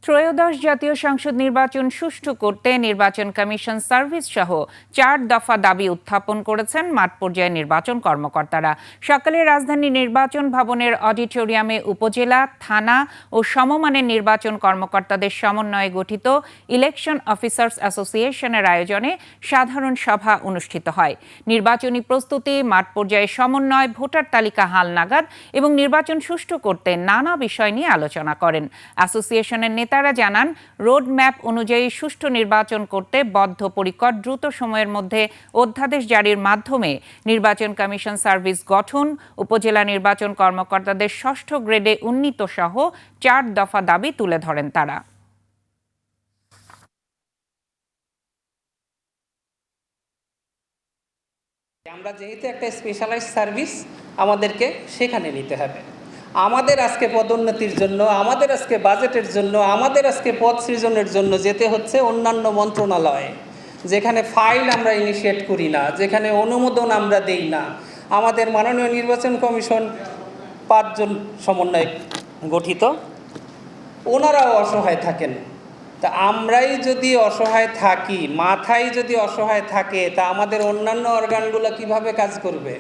ত্রয়োদশ জাতীয় সংসদ নির্বাচন সুষ্ঠু করতে নির্বাচন কমিশন সার্ভিস সহ ৪ দফা দাবি উত্থাপন করেছেন মাঠ পর্যায়ে নির্বাচন কর্মকর্তারা। সকালে রাজধানী নির্বাচন ভবনের অডিটোরিয়ামে উপজেলা, থানা ও সমমানের নির্বাচন কর্মকর্তাদের সমন্বয়ে গঠিত ইলেকশন অফিসার্স অ্যাসোসিয়েশনের আয়োজনে সাধারণ সভা অনুষ্ঠিত হয়। নির্বাচনী প্রস্তুতি, মাঠ পর্যায়ে সমন্বয়, ভোটার তালিকা হালনাগাদ এবং নির্বাচন সুষ্ঠু করতে নানা বিষয় নিয়ে আলোচনা করেন। অ্যাসোসিয়েশনের নেতারা জানান, রোড ম্যাপ অনুযায়ী সুষ্ঠু নির্বাচন করতে বদ্ধপরিকর, দ্রুত সময়ের মধ্যে অধ্যাদেশ জারির মাধ্যমে নির্বাচন কমিশন সার্ভিস গঠন, উপজেলা নির্বাচন কর্মকর্তাদের ৬ষ্ঠ গ্রেডে উন্নীত সহ ৪ দফা দাবি তুলে ধরেন তারা। আমরা যেহেতু একটা স্পেশালাইজড সার্ভিস, আমাদেরকে সেখানে নিতে হবে। আমাদের আজকে পদোন্নতির জন্য, আমাদের আজকে বাজেটের জন্য, আমাদের আজকে পদ সৃজনের জন্য যেতে হচ্ছে অন্যান্য মন্ত্রণালয়ে, যেখানে ফাইল আমরা ইনিশিয়েট করি না, যেখানে অনুমোদন আমরা দেই না। আমাদের মাননীয় নির্বাচন কমিশন ৫ জন সমন্বয়ে গঠিত, ওনারাও অসহায় থাকেন। তা আমরাই যদি অসহায় থাকি, মাথায় যদি অসহায় থাকে, তা আমাদের অন্যান্য অর্গানগুলো কিভাবে কাজ করবে?